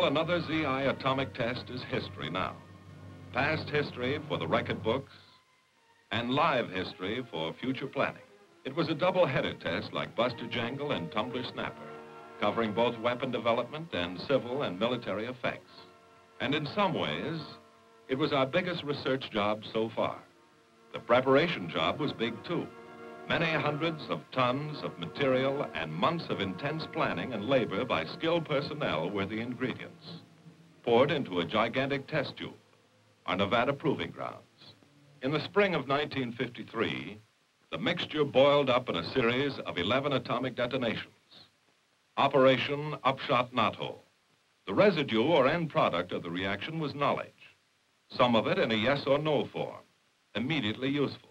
another ZI atomic test is history now. Past history for the record books and live history for future planning. It was a double-header test like Buster Jangle and Tumbler Snapper, covering both weapon development and civil and military effects. And in some ways, it was our biggest research job so far. The preparation job was big too. Many hundreds of tons of material and months of intense planning and labor by skilled personnel were the ingredients, poured into a gigantic test tube, our Nevada proving grounds. In the spring of 1953, the mixture boiled up in a series of 11 atomic detonations. Operation Upshot Knothole. The residue or end product of the reaction was knowledge, some of it in a yes or no form, immediately useful,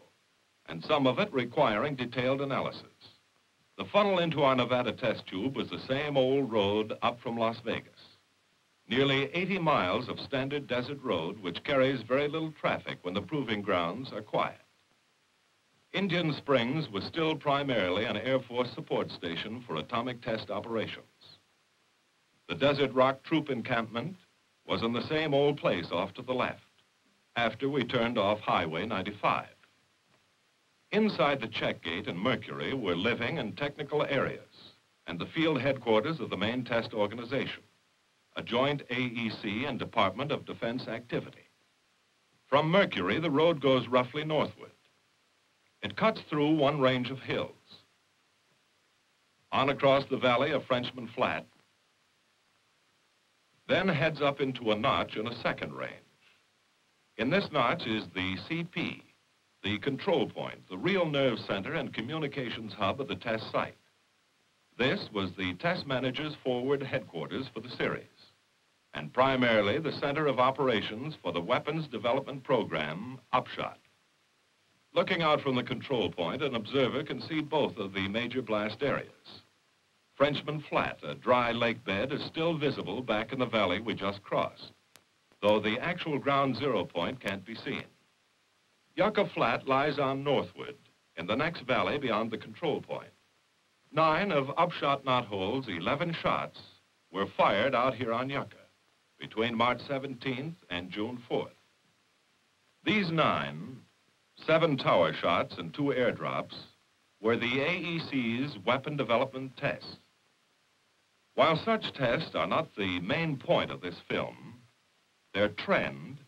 and some of it requiring detailed analysis. The funnel into our Nevada test tube was the same old road up from Las Vegas. Nearly 80 miles of standard desert road which carries very little traffic when the proving grounds are quiet. Indian Springs was still primarily an Air Force support station for atomic test operations. The Desert Rock Troop encampment was in the same old place off to the left, after we turned off Highway 95. Inside the check gate and Mercury were living and technical areas and the field headquarters of the main test organization, a joint AEC and Department of Defense activity. From Mercury, the road goes roughly northward. It cuts through one range of hills. On across the valley of Frenchman Flat, then heads up into a notch in a second range. In this notch is the CP, the control point, the real nerve center and communications hub of the test site. This was the test manager's forward headquarters for the series, and primarily the center of operations for the weapons development program, Upshot. Looking out from the control point, an observer can see both of the major blast areas. Frenchman Flat, a dry lake bed, is still visible back in the valley we just crossed, though the actual ground zero point can't be seen. Yucca Flat lies on northward in the next valley beyond the control point. 9 of Upshot Knothole's 11 shots were fired out here on Yucca between March 17th and June 4th. These 9, 7 tower shots and 2 airdrops, were the AEC's weapon development tests. While such tests are not the main point of this film, their trend,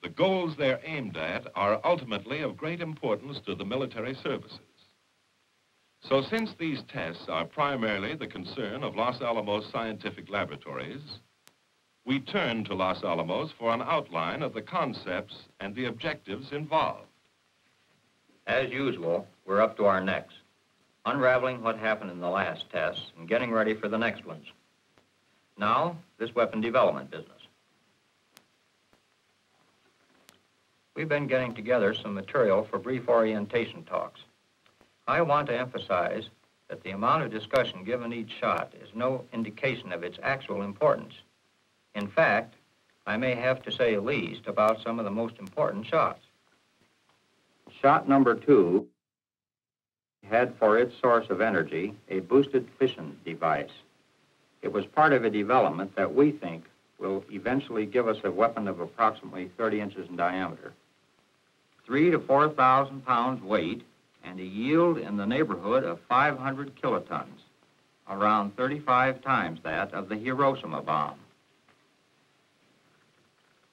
the goals they're aimed at, are ultimately of great importance to the military services. So since these tests are primarily the concern of Los Alamos Scientific Laboratories, we turn to Los Alamos for an outline of the concepts and the objectives involved. As usual, we're up to our necks, unraveling what happened in the last tests and getting ready for the next ones. Now, this weapon development business. We've been getting together some material for brief orientation talks. I want to emphasize that the amount of discussion given each shot is no indication of its actual importance. In fact, I may have to say least about some of the most important shots. Shot number 2 had for its source of energy a boosted fission device. It was part of a development that we think will eventually give us a weapon of approximately 30 inches in diameter. 3,000 to 4,000 pounds weight and a yield in the neighborhood of 500 kilotons, around 35 times that of the Hiroshima bomb.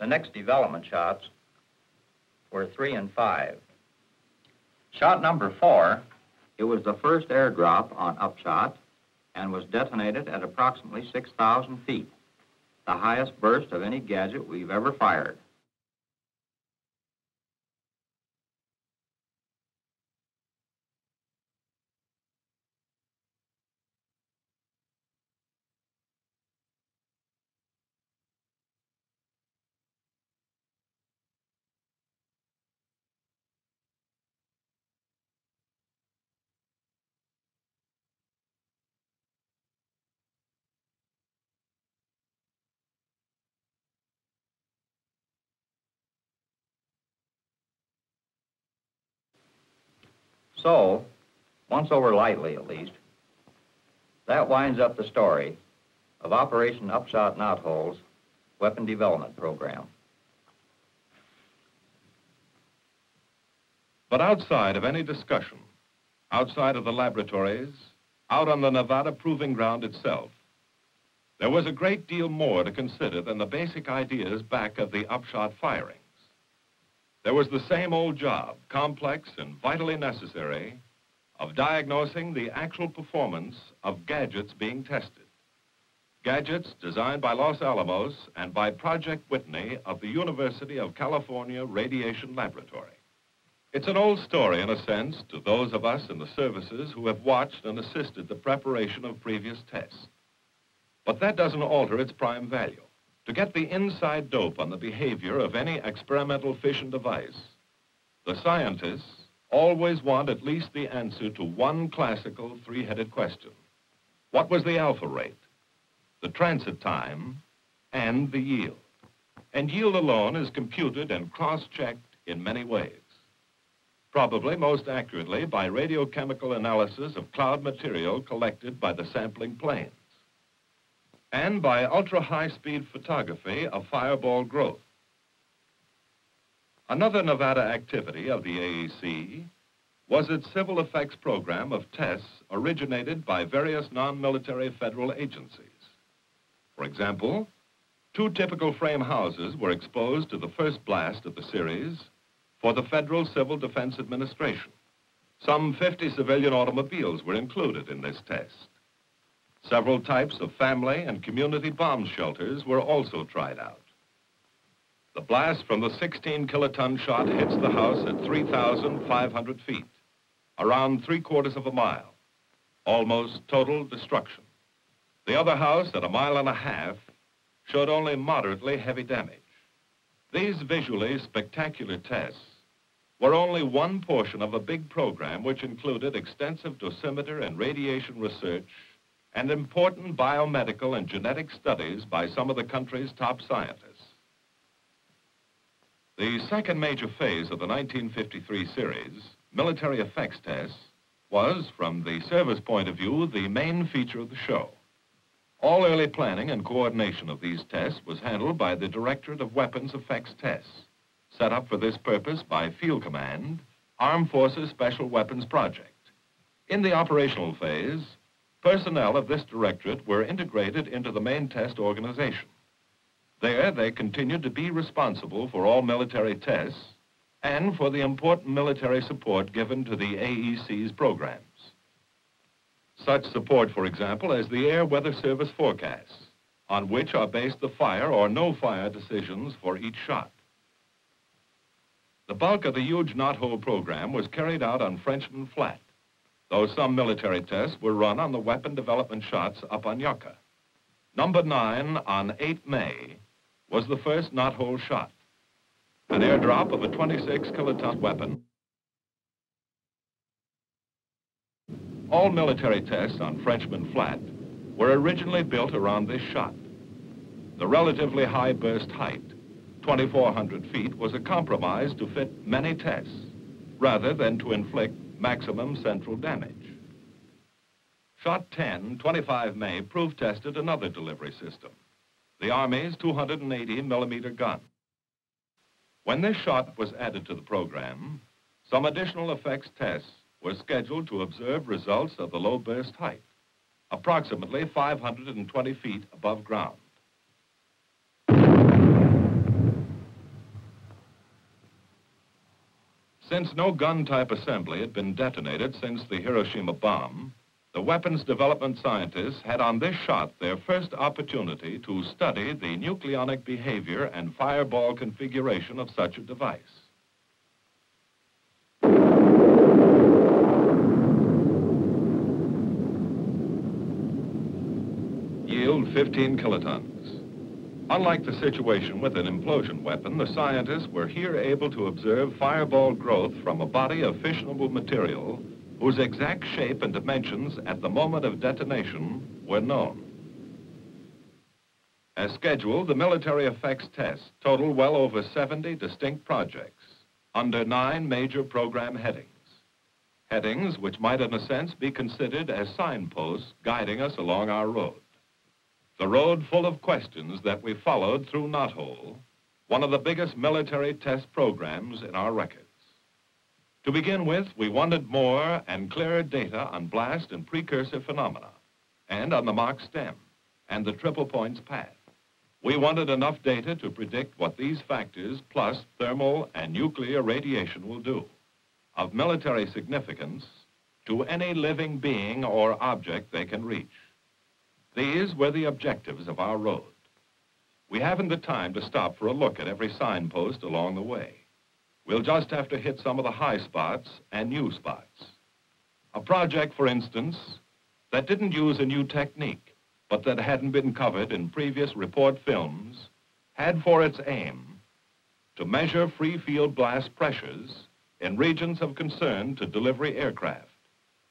The next development shots were 3 and 5. Shot number 4, it was the first airdrop on Upshot and was detonated at approximately 6,000 feet, the highest burst of any gadget we've ever fired. So, once over lightly at least, that winds up the story of Operation Upshot Knothole's weapon development program. But outside of any discussion, outside of the laboratories, out on the Nevada proving ground itself, there was a great deal more to consider than the basic ideas back of the Upshot firings. There was the same old job, complex and vitally necessary, of diagnosing the actual performance of gadgets being tested. Gadgets designed by Los Alamos and by Project Whitney of the University of California Radiation Laboratory. It's an old story, in a sense, to those of us in the services who have watched and assisted the preparation of previous tests. But that doesn't alter its prime value. To get the inside dope on the behavior of any experimental fission device, the scientists always want at least the answer to one classical three-headed question. What was the alpha rate, the transit time, and the yield? And yield alone is computed and cross-checked in many ways. Probably most accurately by radiochemical analysis of cloud material collected by the sampling planes, and by ultra-high-speed photography of fireball growth. Another Nevada activity of the AEC was its civil effects program of tests originated by various non-military federal agencies. For example, 2 typical frame houses were exposed to the first blast of the series for the Federal Civil Defense Administration. Some 50 civilian automobiles were included in this test. Several types of family and community bomb shelters were also tried out. The blast from the 16-kiloton shot hits the house at 3,500 feet, around 3/4 of a mile, almost total destruction. The other house at 1.5 miles showed only moderately heavy damage. These visually spectacular tests were only one portion of a big program which included extensive dosimeter and radiation research and important biomedical and genetic studies by some of the country's top scientists. The second major phase of the 1953 series, military effects tests, was, from the service point of view, the main feature of the show. All early planning and coordination of these tests was handled by the Directorate of Weapons Effects Tests, set up for this purpose by Field Command, Armed Forces Special Weapons Project. In the operational phase, personnel of this directorate were integrated into the main test organization. There, they continued to be responsible for all military tests and for the important military support given to the AEC's programs. Such support, for example, as the Air Weather Service forecasts, on which are based the fire or no fire decisions for each shot. The bulk of the huge Knothole program was carried out on Frenchman Flat, though some military tests were run on the weapon development shots up on Yucca. Number 9 on 8 May was the first Knothole shot, an airdrop of a 26-kiloton weapon. All military tests on Frenchman Flat were originally built around this shot. The relatively high burst height, 2,400 feet, was a compromise to fit many tests, rather than to inflict maximum central damage. Shot 10, 25 May, proof-tested another delivery system, the Army's 280-millimeter gun. When this shot was added to the program, some additional effects tests were scheduled to observe results of the low burst height, approximately 520 feet above ground. Since no gun-type assembly had been detonated since the Hiroshima bomb, the weapons development scientists had on this shot their first opportunity to study the nucleonic behavior and fireball configuration of such a device. Yield 15 kilotons. Unlike the situation with an implosion weapon, the scientists were here able to observe fireball growth from a body of fissionable material whose exact shape and dimensions at the moment of detonation were known. As scheduled, the military effects tests total well over 70 distinct projects under 9 major program headings. Headings which might in a sense be considered as signposts guiding us along our road. The road full of questions that we followed through Knothole, one of the biggest military test programs in our records. To begin with, we wanted more and clearer data on blast and precursor phenomena, and on the Mach stem, and the triple points path. We wanted enough data to predict what these factors, plus thermal and nuclear radiation, will do, of military significance, to any living being or object they can reach. These were the objectives of our road. We haven't the time to stop for a look at every signpost along the way. We'll just have to hit some of the high spots and new spots. A project, for instance, that didn't use a new technique, but that hadn't been covered in previous report films, had for its aim to measure free field blast pressures in regions of concern to delivery aircraft,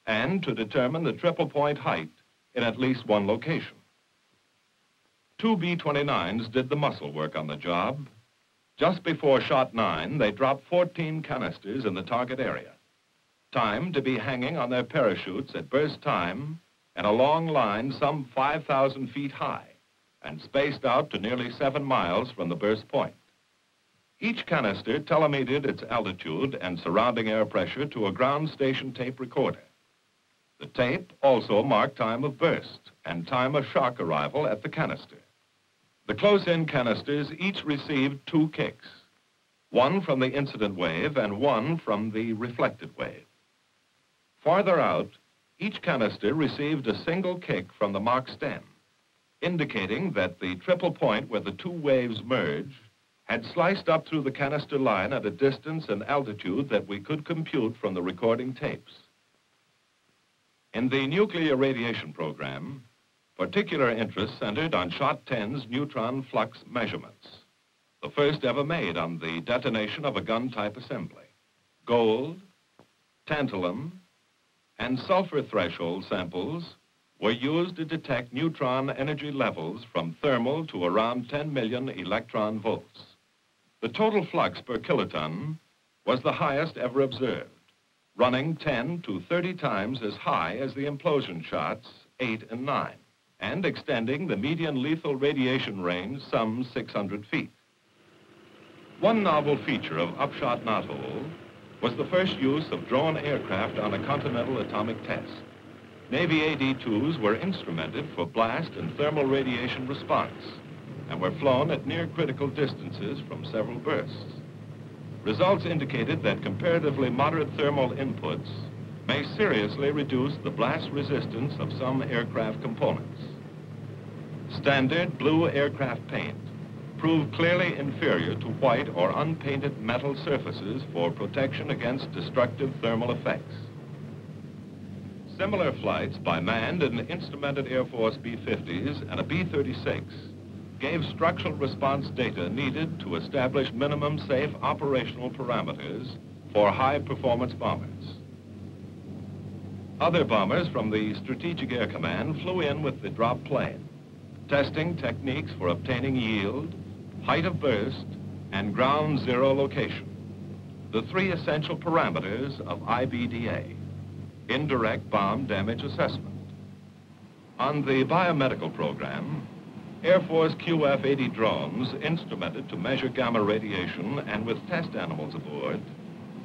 and to determine the triple point height in at least one location. 2 B-29s did the muscle work on the job. Just before shot 9, they dropped 14 canisters in the target area, timed to be hanging on their parachutes at burst time and a long line some 5,000 feet high and spaced out to nearly 7 miles from the burst point. Each canister telemetered its altitude and surrounding air pressure to a ground station tape recorder. The tape also marked time of burst and time of shock arrival at the canister. The close-in canisters each received 2 kicks, one from the incident wave and one from the reflected wave. Farther out, each canister received a single kick from the Mach stem, indicating that the triple point where the 2 waves merge had sliced up through the canister line at a distance and altitude that we could compute from the recording tapes. In the nuclear radiation program, particular interest centered on Shot 10's neutron flux measurements, the first ever made on the detonation of a gun-type assembly. Gold, tantalum, and sulfur threshold samples were used to detect neutron energy levels from thermal to around 10 million electron volts. The total flux per kiloton was the highest ever observed, running 10 to 30 times as high as the implosion shots 8 and 9, and extending the median lethal radiation range some 600 feet. One novel feature of Upshot Knothole was the first use of drone aircraft on a continental atomic test. Navy AD-2s were instrumented for blast and thermal radiation response and were flown at near critical distances from several bursts. Results indicated that comparatively moderate thermal inputs may seriously reduce the blast resistance of some aircraft components. Standard blue aircraft paint proved clearly inferior to white or unpainted metal surfaces for protection against destructive thermal effects. Similar flights by manned and instrumented Air Force B-50s and a B-36 gave structural response data needed to establish minimum safe operational parameters for high-performance bombers. Other bombers from the Strategic Air Command flew in with the drop plane, testing techniques for obtaining yield, height of burst, and ground zero location, the 3 essential parameters of IBDA, indirect bomb damage assessment. On the biomedical program, Air Force QF-80 drones, instrumented to measure gamma radiation and with test animals aboard,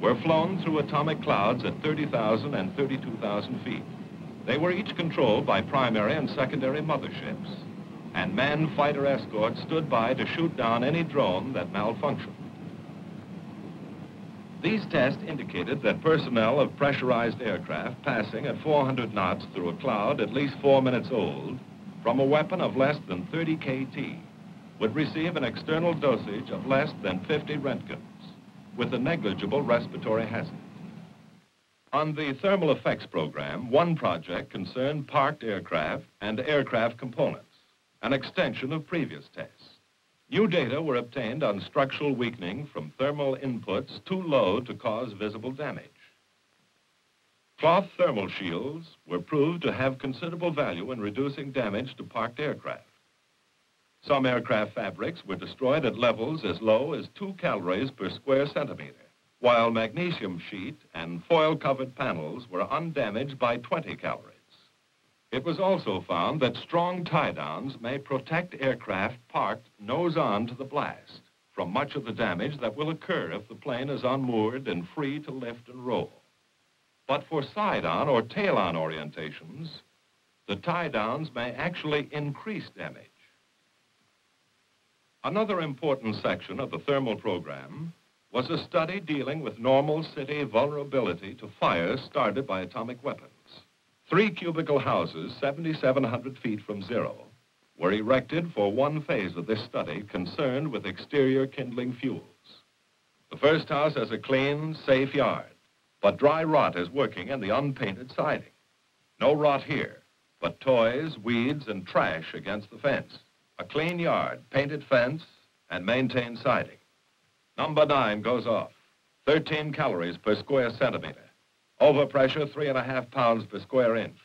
were flown through atomic clouds at 30,000 and 32,000 feet. They were each controlled by primary and secondary motherships, and manned fighter escorts stood by to shoot down any drone that malfunctioned. These tests indicated that personnel of pressurized aircraft passing at 400 knots through a cloud at least 4 minutes old from a weapon of less than 30 KT would receive an external dosage of less than 50 Roentgens with a negligible respiratory hazard. On the thermal effects program, one project concerned parked aircraft and aircraft components, an extension of previous tests. New data were obtained on structural weakening from thermal inputs too low to cause visible damage. Cloth thermal shields were proved to have considerable value in reducing damage to parked aircraft. Some aircraft fabrics were destroyed at levels as low as 2 calories per square centimeter, while magnesium sheet and foil-covered panels were undamaged by 20 calories. It was also found that strong tie-downs may protect aircraft parked nose-on to the blast from much of the damage that will occur if the plane is unmoored and free to lift and roll. But for side-on or tail-on orientations, the tie-downs may actually increase damage. Another important section of the thermal program was a study dealing with normal city vulnerability to fire started by atomic weapons. 3 cubicle houses, 7,700 feet from zero, were erected for one phase of this study concerned with exterior kindling fuels. The first house has a clean, safe yard, but dry rot is working in the unpainted siding. No rot here, but toys, weeds, and trash against the fence. A clean yard, painted fence, and maintained siding. Number 9 goes off. 13 calories per square centimeter. Overpressure, 3.5 pounds per square inch.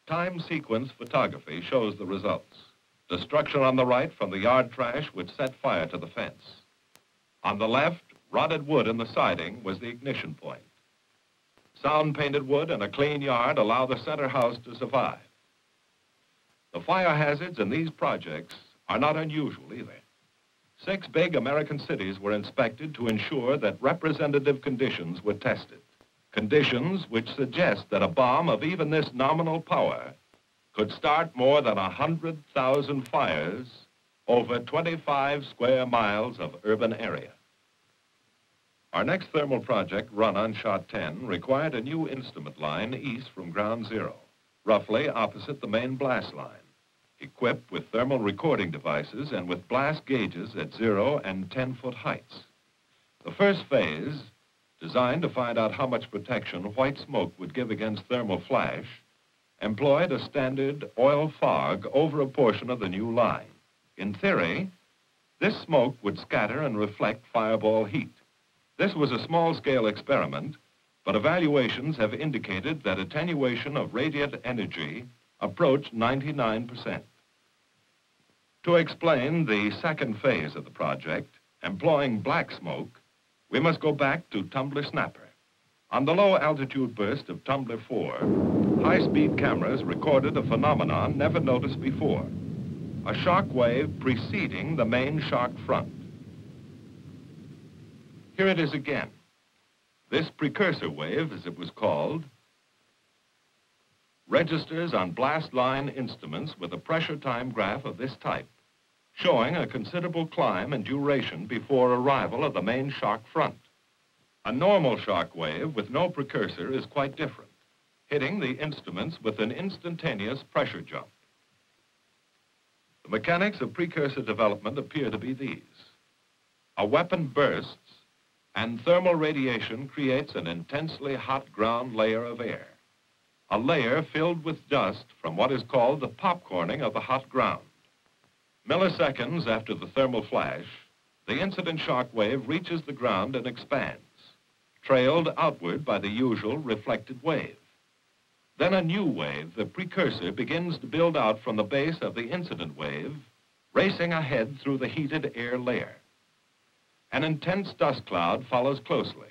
Time sequence photography shows the results. Destruction on the right from the yard trash would set fire to the fence. On the left, rotted wood in the siding was the ignition point. Sound painted wood and a clean yard allow the center house to survive. The fire hazards in these projects are not unusual either. 6 big American cities were inspected to ensure that representative conditions were tested. Conditions which suggest that a bomb of even this nominal power could start more than 100,000 fires over 25 square miles of urban area. Our next thermal project run on Shot 10 required a new instrument line east from ground zero, roughly opposite the main blast line, equipped with thermal recording devices and with blast gauges at 0 and 10-foot heights. The first phase, designed to find out how much protection white smoke would give against thermal flash, employed a standard oil fog over a portion of the new line. In theory, this smoke would scatter and reflect fireball heat. This was a small-scale experiment, but evaluations have indicated that attenuation of radiant energy approached 99%. To explain the second phase of the project, employing black smoke, we must go back to Tumbler Snapper. On the low-altitude burst of Tumbler 4, high-speed cameras recorded a phenomenon never noticed before, a shock wave preceding the main shock front. Here it is again. This precursor wave, as it was called, registers on blast line instruments with a pressure time graph of this type, showing a considerable climb and duration before arrival of the main shock front. A normal shock wave with no precursor is quite different, hitting the instruments with an instantaneous pressure jump. The mechanics of precursor development appear to be these. A weapon bursts, and thermal radiation creates an intensely hot ground layer of air, a layer filled with dust from what is called the popcorning of the hot ground. Milliseconds after the thermal flash, the incident shock wave reaches the ground and expands, trailed outward by the usual reflected wave. Then a new wave, the precursor, begins to build out from the base of the incident wave, racing ahead through the heated air layer. An intense dust cloud follows closely,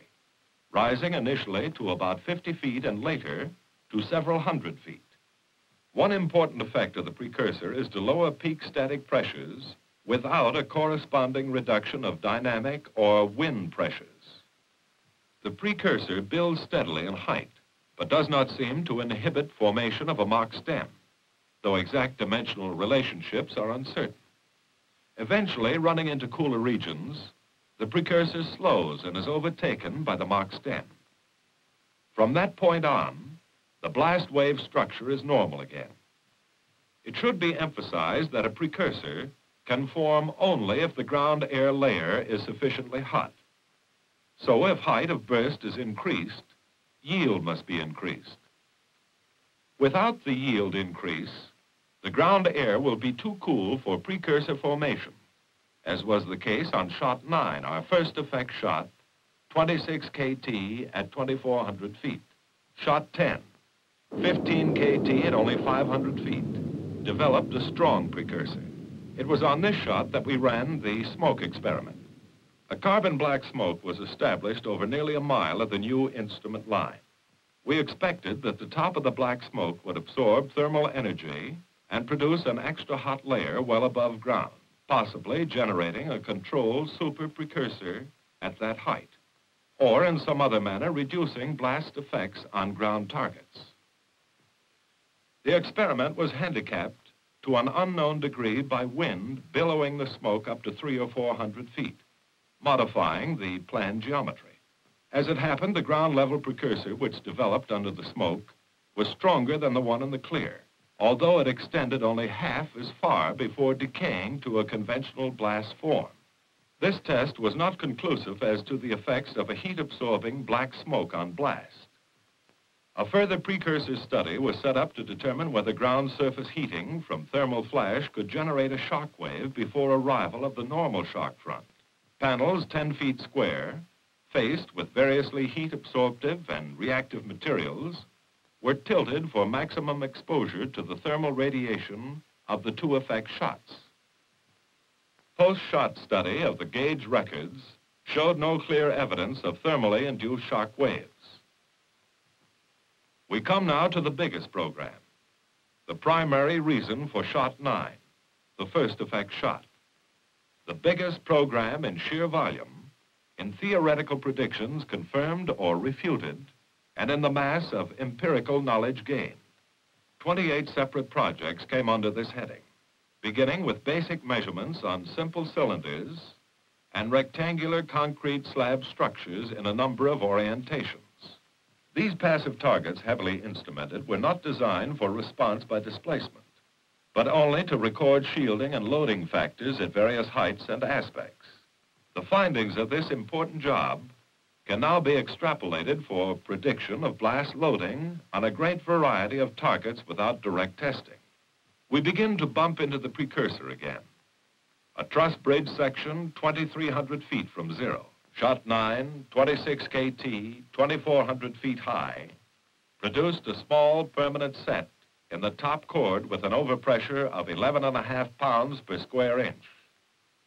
rising initially to about 50 feet and later to several hundred feet. One important effect of the precursor is to lower peak static pressures without a corresponding reduction of dynamic or wind pressures. The precursor builds steadily in height, but does not seem to inhibit formation of a Mach stem, though exact dimensional relationships are uncertain. Eventually, running into cooler regions, the precursor slows and is overtaken by the Mach stem. From that point on, the blast wave structure is normal again. It should be emphasized that a precursor can form only if the ground air layer is sufficiently hot. So if height of burst is increased, yield must be increased. Without the yield increase, the ground air will be too cool for precursor formation, as was the case on Shot 9, our first effect shot, 26 KT at 2,400 feet. Shot 10, 15 KT at only 500 feet, developed a strong precursor. It was on this shot that we ran the smoke experiment. A carbon black smoke was established over nearly a mile of the new instrument line. We expected that the top of the black smoke would absorb thermal energy and produce an extra hot layer well above ground, possibly generating a controlled super precursor at that height, or in some other manner reducing blast effects on ground targets. The experiment was handicapped to an unknown degree by wind billowing the smoke up to 300 or 400 feet, modifying the planned geometry. As it happened, the ground-level precursor, which developed under the smoke, was stronger than the one in the clear, although it extended only half as far before decaying to a conventional blast form. This test was not conclusive as to the effects of a heat-absorbing black smoke on blast. A further precursor study was set up to determine whether ground surface heating from thermal flash could generate a shock wave before arrival of the normal shock front. Panels 10 feet square, faced with variously heat-absorptive and reactive materials, were tilted for maximum exposure to the thermal radiation of the two effect shots. Post-shot study of the gauge records showed no clear evidence of thermally induced shock waves. We come now to the biggest program, the primary reason for shot 9, the first effect shot. The biggest program in sheer volume, in theoretical predictions confirmed or refuted, and in the mass of empirical knowledge gained. 28 separate projects came under this heading, beginning with basic measurements on simple cylinders and rectangular concrete slab structures in a number of orientations. These passive targets, heavily instrumented, were not designed for response by displacement, but only to record shielding and loading factors at various heights and aspects. The findings of this important job can now be extrapolated for prediction of blast loading on a great variety of targets without direct testing. We begin to bump into the precursor again. A truss bridge section 2,300 feet from zero, shot 9, 26 KT, 2,400 feet high, produced a small permanent set in the top chord with an overpressure of 11.5 pounds per square inch.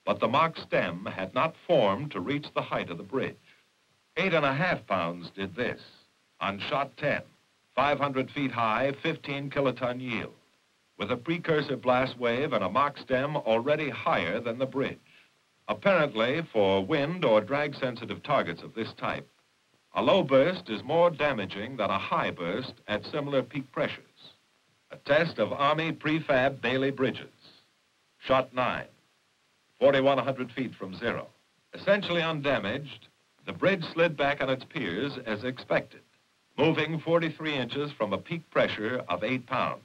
But the mock stem had not formed to reach the height of the bridge. 8.5 pounds did this on shot 10, 500 feet high, 15 kiloton yield, with a precursor blast wave and a mock stem already higher than the bridge. Apparently, for wind or drag-sensitive targets of this type, a low burst is more damaging than a high burst at similar peak pressures. A test of Army prefab Bailey bridges. Shot 9, 4,100 feet from zero. Essentially undamaged, the bridge slid back on its piers as expected, moving 43 inches from a peak pressure of 8 pounds.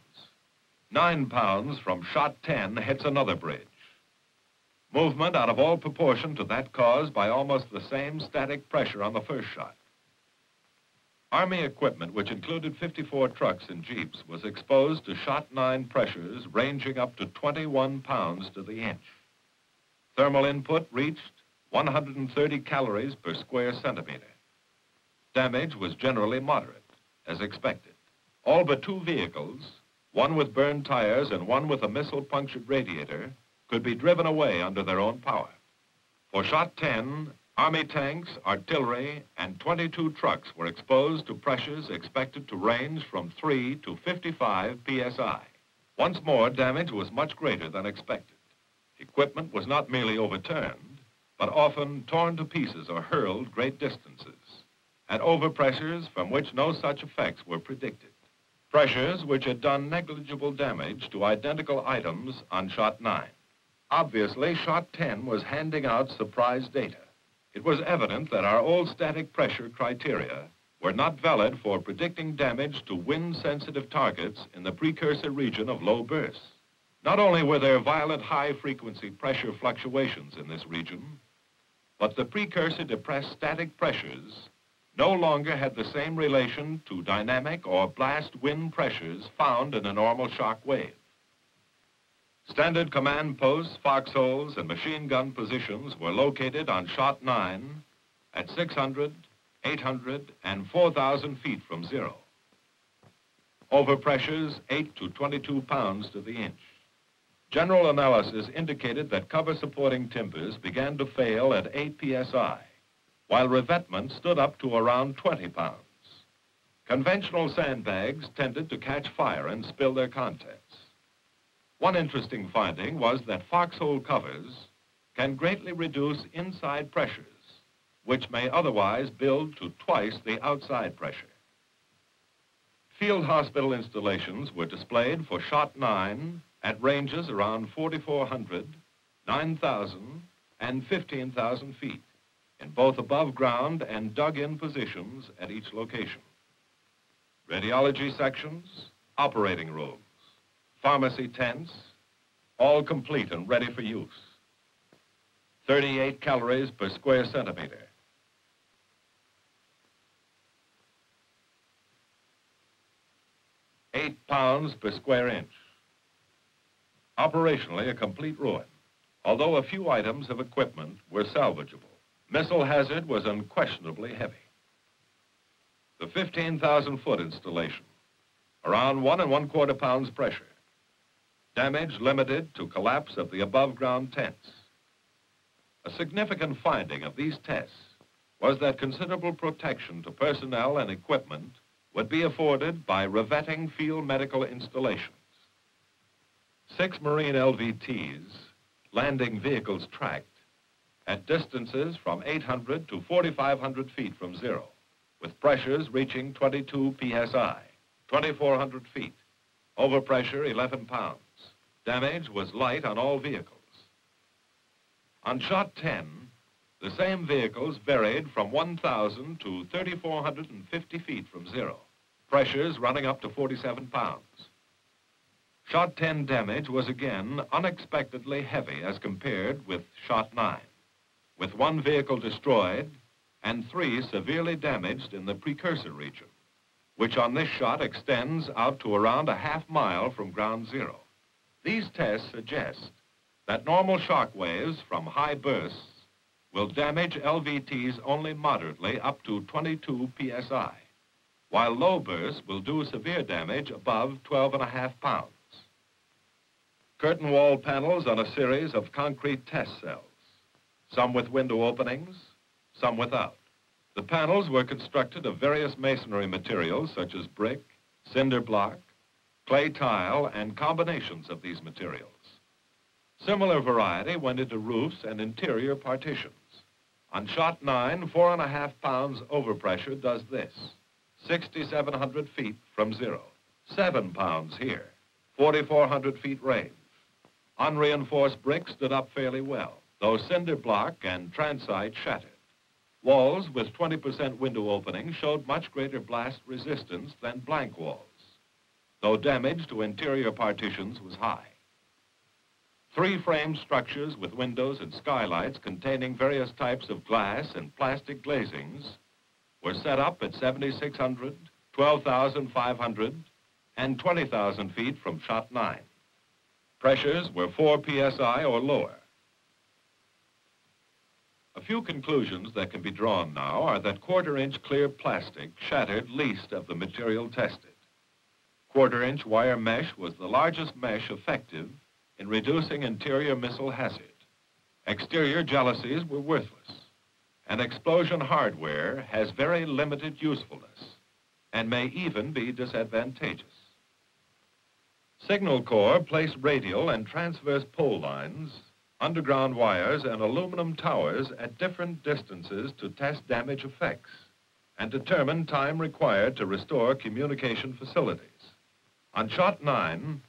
9 pounds from shot 10 hits another bridge. Movement out of all proportion to that caused by almost the same static pressure on the first shot. Army equipment, which included 54 trucks and jeeps, was exposed to shot 9 pressures ranging up to 21 pounds to the inch. Thermal input reached 130 calories per square centimeter. Damage was generally moderate, as expected. All but 2 vehicles, one with burned tires and one with a missile-punctured radiator, could be driven away under their own power. For shot 10, Army tanks, artillery, and 22 trucks were exposed to pressures expected to range from 3 to 55 psi. Once more, damage was much greater than expected. Equipment was not merely overturned, but often torn to pieces or hurled great distances, at overpressures from which no such effects were predicted. Pressures which had done negligible damage to identical items on shot 9. Obviously, shot 10 was handing out surprise data. It was evident that our old static pressure criteria were not valid for predicting damage to wind-sensitive targets in the precursor region of low bursts. Not only were there violent high-frequency pressure fluctuations in this region, but the precursor depressed static pressures no longer had the same relation to dynamic or blast wind pressures found in a normal shock wave. Standard command posts, foxholes, and machine gun positions were located on shot 9 at 600, 800, and 4,000 feet from zero. Overpressures 8 to 22 pounds to the inch. General analysis indicated that cover-supporting timbers began to fail at 8 psi, while revetment stood up to around 20 pounds. Conventional sandbags tended to catch fire and spill their contents. One interesting finding was that foxhole covers can greatly reduce inside pressures, which may otherwise build to twice the outside pressure. Field hospital installations were displayed for shot 9 at ranges around 4,400, 9,000, and 15,000 feet, in both above ground and dug-in positions at each location. Radiology sections, operating rooms, pharmacy tents, all complete and ready for use. 38 calories per square centimeter. 8 pounds per square inch. Operationally, a complete ruin, although a few items of equipment were salvageable. Missile hazard was unquestionably heavy. The 15,000-foot installation, around 1 1/4 pounds pressure. Damage limited to collapse of the above-ground tents. A significant finding of these tests was that considerable protection to personnel and equipment would be afforded by revetting field medical installations. 6 Marine LVTs, landing vehicles tracked, at distances from 800 to 4,500 feet from zero, with pressures reaching 22 psi, 2,400 feet, overpressure 11 pounds. Damage was light on all vehicles. On shot 10, the same vehicles varied from 1,000 to 3,450 feet from zero, pressures running up to 47 pounds. Shot 10 damage was again unexpectedly heavy as compared with shot 9, with 1 vehicle destroyed and 3 severely damaged in the precursor region, which on this shot extends out to around a half mile from ground zero. These tests suggest that normal shock waves from high bursts will damage LVTs only moderately up to 22 psi, while low bursts will do severe damage above 12.5 pounds. Curtain wall panels on a series of concrete test cells, some with window openings, some without. The panels were constructed of various masonry materials such as brick, cinder block, clay tile, and combinations of these materials. Similar variety went into roofs and interior partitions. On shot 9, 4.5 pounds overpressure does this, 6,700 feet from zero. 7 pounds here, 4,400 feet range. Unreinforced brick stood up fairly well, though cinder block and transite shattered. Walls with 20% window opening showed much greater blast resistance than blank walls, though damage to interior partitions was high. 3 frame structures with windows and skylights containing various types of glass and plastic glazings were set up at 7,600, 12,500, and 20,000 feet from shot 9. Pressures were 4 psi or lower. A few conclusions that can be drawn now are that 1/4-inch clear plastic shattered least of the material tested. 1/4-inch wire mesh was the largest mesh effective in reducing interior missile hazard. Exterior jalousies were worthless, and explosion hardware has very limited usefulness and may even be disadvantageous. Signal Corps placed radial and transverse pole lines, underground wires, and aluminum towers at different distances to test damage effects and determine time required to restore communication facilities. On shot 9,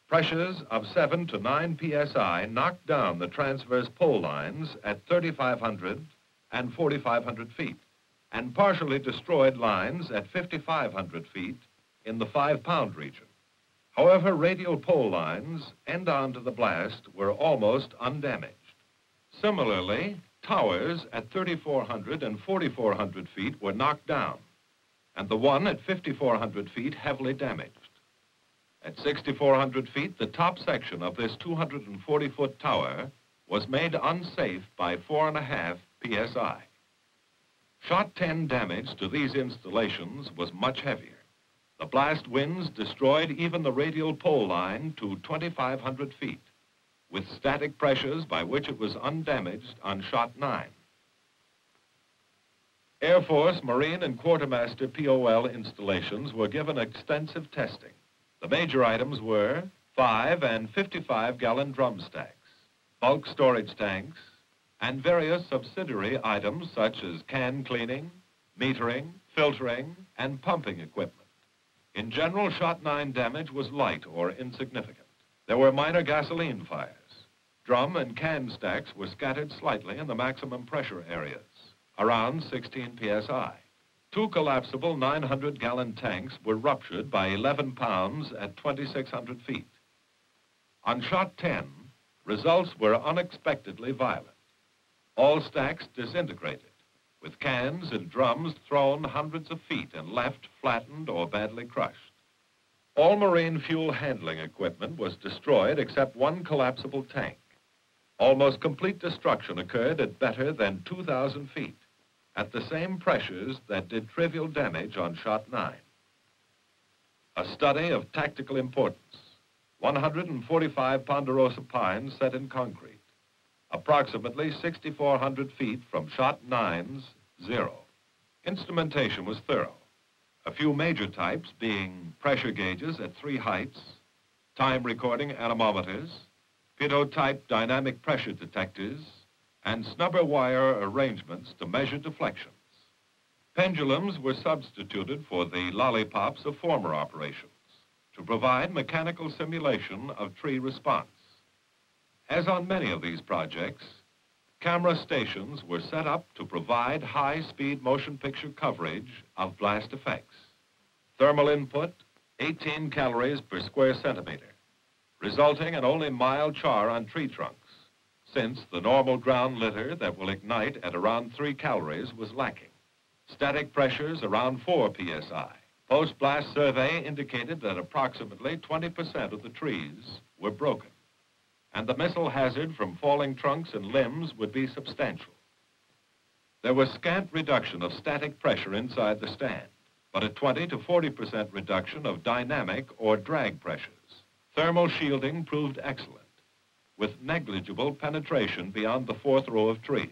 pressures of 7 to 9 psi knocked down the transverse pole lines at 3,500 and 4,500 feet and partially destroyed lines at 5,500 feet in the 5-pound region. However, radial pole lines end on to the blast were almost undamaged. Similarly, towers at 3,400 and 4,400 feet were knocked down, and the one at 5,400 feet heavily damaged. At 6,400 feet, the top section of this 240-foot tower was made unsafe by 4.5 psi. Shot 10 damage to these installations was much heavier. The blast winds destroyed even the radial pole line to 2,500 feet, with static pressures by which it was undamaged on shot 9. Air Force, Marine, and Quartermaster POL installations were given extensive testing. The major items were 5 and 55-gallon drum stacks, bulk storage tanks, and various subsidiary items such as can cleaning, metering, filtering, and pumping equipment. In general, Shot 9 damage was light or insignificant. There were minor gasoline fires. Drum and can stacks were scattered slightly in the maximum pressure areas, around 16 psi. 2 collapsible 900-gallon tanks were ruptured by 11 pounds at 2,600 feet. On Shot 10, results were unexpectedly violent. All stacks disintegrated, with cans and drums thrown hundreds of feet and left flattened or badly crushed. All marine fuel handling equipment was destroyed except one collapsible tank. Almost complete destruction occurred at better than 2,000 feet, at the same pressures that did trivial damage on Shot 9. A study of tactical importance: 145 ponderosa pines set in concrete, approximately 6,400 feet from Shot 9's 0. Instrumentation was thorough. A few major types being pressure gauges at 3 heights, time recording anemometers, pitot-type dynamic pressure detectors, and snubber wire arrangements to measure deflections. Pendulums were substituted for the lollipops of former operations to provide mechanical simulation of tree response. As on many of these projects, camera stations were set up to provide high-speed motion picture coverage of blast effects. Thermal input, 18 calories per square centimeter, resulting in only mild char on tree trunks, since the normal ground litter that will ignite at around 3 calories was lacking. Static pressures around 4 psi. Post-blast survey indicated that approximately 20% of the trees were broken, and the missile hazard from falling trunks and limbs would be substantial. There was scant reduction of static pressure inside the stand, but a 20 to 40% reduction of dynamic or drag pressures. Thermal shielding proved excellent, with negligible penetration beyond the 4th row of trees.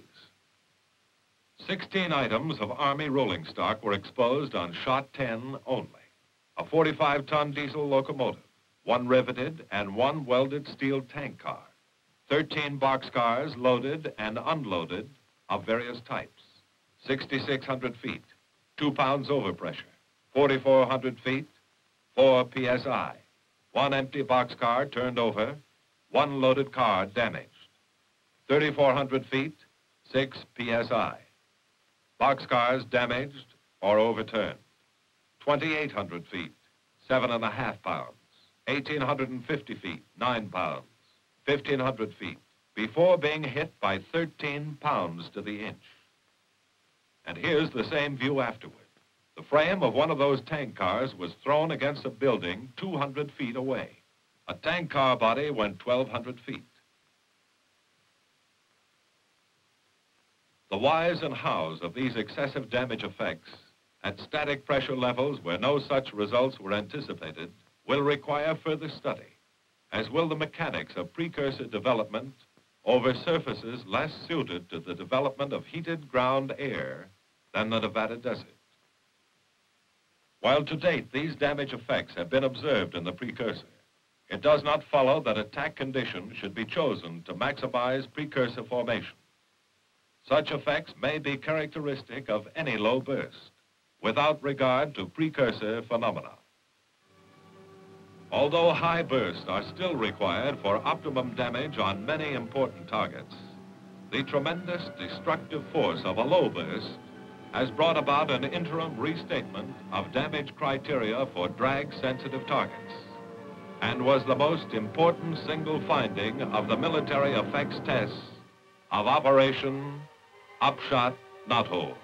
16 items of Army rolling stock were exposed on Shot 10 only. A 45-ton diesel locomotive, 1 riveted and 1 welded steel tank car, 13 boxcars loaded and unloaded of various types, 6,600 feet, 2 pounds overpressure, 4,400 feet, 4 psi, 1 empty boxcar turned over, 1 loaded car damaged, 3,400 feet, 6 psi. Boxcars damaged or overturned, 2,800 feet, 7.5 pounds, 1,850 feet, 9 pounds, 1,500 feet, before being hit by 13 pounds to the inch. And here's the same view afterward. The frame of one of those tank cars was thrown against a building 200 feet away. A tank car body went 1,200 feet. The whys and hows of these excessive damage effects at static pressure levels where no such results were anticipated will require further study, as will the mechanics of precursor development over surfaces less suited to the development of heated ground air than the Nevada desert. While to date these damage effects have been observed in the precursor, it does not follow that attack conditions should be chosen to maximize precursor formation. Such effects may be characteristic of any low burst, without regard to precursor phenomena. Although high bursts are still required for optimum damage on many important targets, the tremendous destructive force of a low burst has brought about an interim restatement of damage criteria for drag-sensitive targets, and was the most important single finding of the military effects tests of Operation Upshot Knothole.